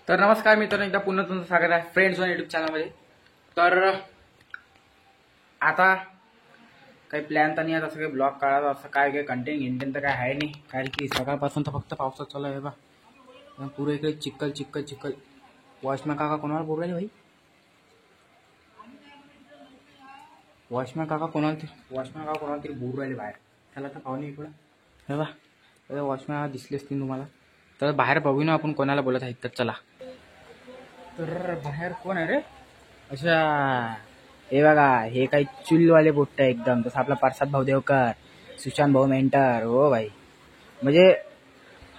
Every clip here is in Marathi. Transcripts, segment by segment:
तर नमस्कार मित्रांनो, एकदा पुन्हा तुमचं स्वागत आहे फ्रेंड्स वन युट्यूब चॅनलमध्ये. तर आता काही प्लॅन तर नाही आहे, असं काही ब्लॉग काढायचा, असं काय काही कंटेंट तर काय आहे नाही. कारण की सकाळपासून तर फक्त पावसात चालू आहे बा. पुरे इकडे चिखल चिखल चिखल. वॉचमॅन काका कोणाला बोलू राहिले भाई? वॉचमॅन काका कोणाला तरी बोलू राहिले बाहेर. त्याला तर पाहुणे इकडं हे बा, वॉचमॅन दिसले असतील तुम्हाला. तर बाहेर बघू ना आपण कोणाला बोलत आहेत. तर चला. तर बाहेर कोण आहे रे? अच्छा, हे बघा, हे काही चुलवाले पोट्ट आहे एकदम. तसं आपला प्रसाद भाऊ देवकर, सुशांत भाऊ मेंटर. हो भाई, म्हणजे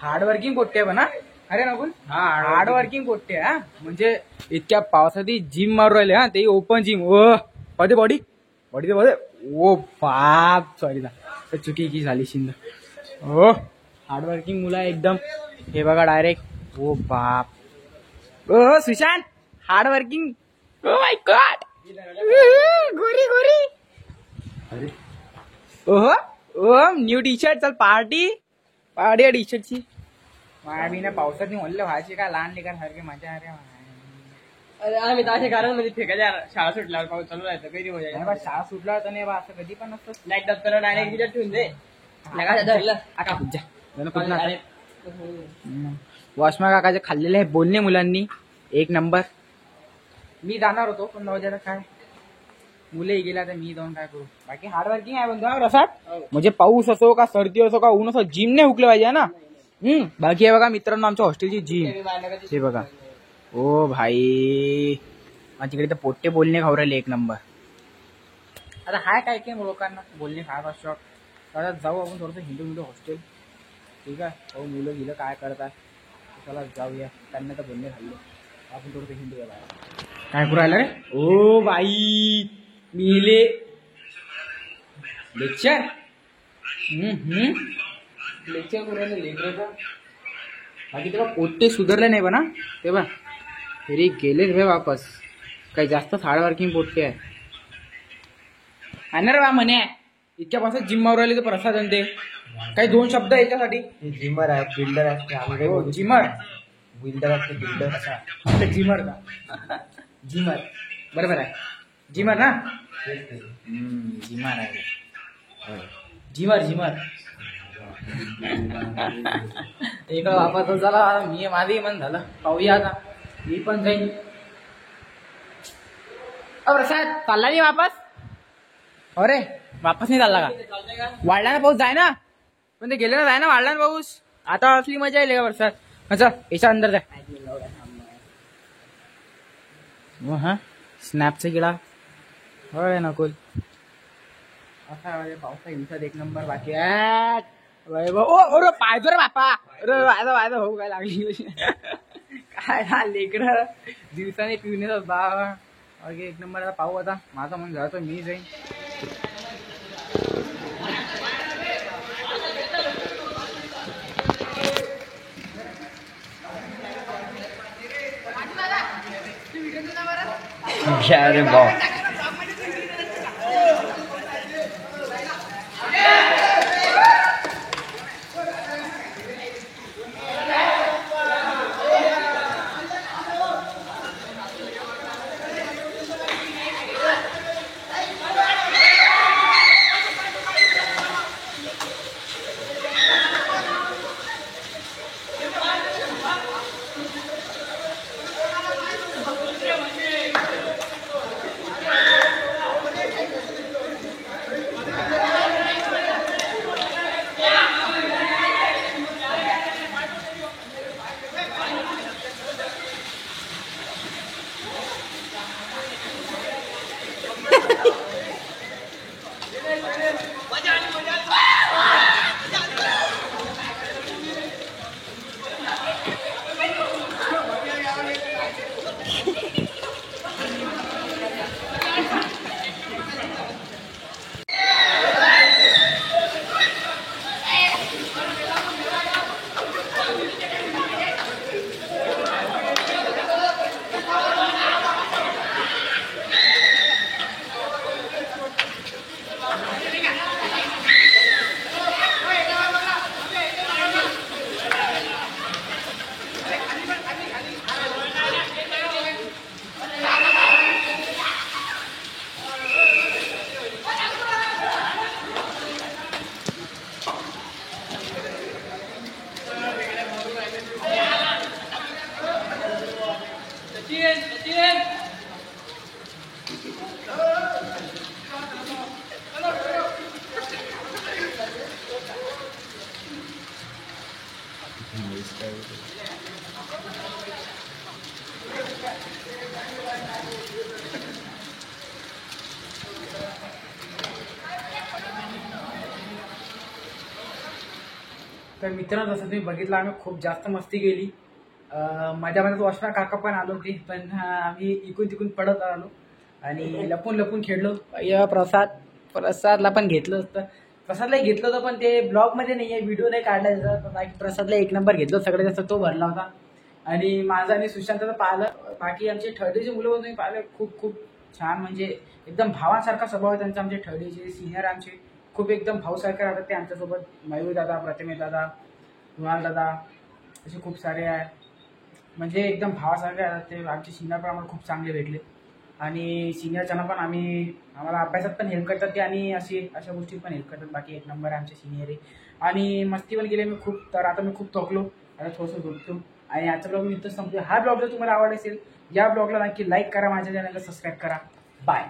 हार्डवर्किंग पोट्टे आहे ना. अरे नकुल, हार्डवर्किंग पोट्टे हा. म्हणजे इतक्या पावसात जिम मारू राहिले हा, ते ओपन जिम. ओ बॉडी बॉडी बॉडी बॉडी. ओ बाप, सॉरी ना, चुकी की झाली शिंद. हो, हार्डवर्किंग मुलं आहे एकदम. हे बघा डायरेक्ट. ओ बाप, ओ Sushant hardworking. Oh my god, गोरी गोरी. अरे ओहो, ओ न्यू टी शर्ट. चल पार्टी पार्टी या टी शर्टची. मी ना पावसात नाही म्हणलं व्हायची का, लहान लेकर सारखे मजा. अरे आम्ही ताशे कारण मध्ये फेकायच्या. शाळा सुटल्यावर पाऊस चालू राहायचं, कधी हो जायचं. शाळा सुटला तर नाही बा, असं कधी पण नसतं. लाईट दप्तर डायरेक्ट तिच्यात ठेवून दे. वॉचमॅन काकाचे खाल्लेले आहे बोलणे मुलांनी एक नंबर. मी जाणार होतो पण जाऊ द्या, काय मुलंही गेला तर मी जाऊन काय करू. बाकी हार्डवर्किंग आहे बंधू रसात. म्हणजे पाऊस असो का सर्दी असो का ऊन असो, जिम नाही हुकले पाहिजे ना. बाकी हे बघा मित्रांनो, आमच्या हॉस्टेलची जिम हे बघा. ओ भाई, माझ्याकडे तर पोट्टे बोलणे खाऊ राहिले एक नंबर. आता हाय काय काय लोकांना बोलणे खायचा शॉक. आता जाऊ आपण थोडंसं हिंदू हॉस्टेल. ठीक आहे, हो मुलं गेलं काय करतात, चला जाऊया. त्यांना तर बोलणे खाल्ले, आपण थोडंसं हिंदू बाहेर. काय करू राहिलं रे? ओ बाई, मिले लेक्चर. लेक्चर करू राहिले लेकरं. बाकी तेव्हा पोट्टे सुधारले नाही बना तेव्हा, तरी गेले रे वापस. काही जास्त हार्डवर्किंग पोट्टे आहे रे बा. म्हणे इतक्या पासून जिम मारू राहिले तर प्रसाद आणते. काही दोन शब्द याच्यासाठी. जिमर आहे, बिल्डर आहे. हो जिमर, बिल्डर असते, बिल्डर असा जिमर का? जिमर बरोबर आहे, जिमर ना. जिमर आहे, जिमर जिमर. इकडं वापस झाला. मी माझी मन झालं, पाहूया आता. मी पण जाईन. प्रसाद चालला नाही वापस? अरे वापस नाही चालला का? वाढला ना पाऊस, जाय ना. पण ते गेले ना, जाय ना, वाढला ना पाऊस. आता असली मजा येईल का प्रसाद? अच्छा, याच्या अंदर जाय. हा स्नॅपचा किडा. होय नकुल, असा पावसा हिंसात एक नंबर. बाकी पायदो रे बापा. अरे वायदा वायदा भाऊ, काय लागली काय लेकर दिवसाने पिवणे बा. एक नंबर. आता पाहू, आता माझा मन झाला तर मी जाईन. अरे भाऊ, तर मित्रांनो जसं तुम्ही बघितलं आम्ही खूप जास्त मस्ती केली. माझ्या मनात वॉचमॅन काका पण आलो होते, पण आम्ही इकून तिकून पडत आलो आणि लपून लपून खेळलो. प्रसादला पण घेतलं होतं, प्रसादलाही घेतलं होतं, पण ते ब्लॉगमध्ये नाही आहे, व्हिडिओ नाही काढला त्याचा. बाकी प्रसादला 1 नंबर घेतलं, सगळ्यात जास्त तो भरला होता. आणि माझं आणि सुशांतचं पाहिलं, बाकी आमचे थर्डीचे मुलं पण तुम्ही पाहिलं, खूप खूप छान, म्हणजे एकदम भावासारखा स्वभाव आहे त्यांचा. आमचे थर्डीचे सिनियर आमचे खूप एकदम भाऊसारखे राहतात ते आमच्यासोबत. मयूर दादा, प्रतिमेश दादा, कुणाल दादा असे खूप सारे आहे, म्हणजे एकदम भावासारखे राहतात ते. आमचे सिनियर पण आम्हाला खूप चांगले भेटले आणि सिनियरच्यांना पण आम्हाला अभ्यासात पण हेल्प करतात ते आणि अशा गोष्टीत पण हेल्प करतात. बाकी 1 नंबर आहे आमचे सिनियर आहे. आणि मस्ती पण केली मी खूप. तर आता मी खूप थकलो, आता थोडंसं झोपतो आणि आजचा ब्लॉग मी इथंच संपतो. हा ब्लॉग जर तुम्हाला आवडला असेल, या ब्लॉगला नक्की लाईक करा, माझ्या चॅनलला सबस्क्राईब करा. बाय.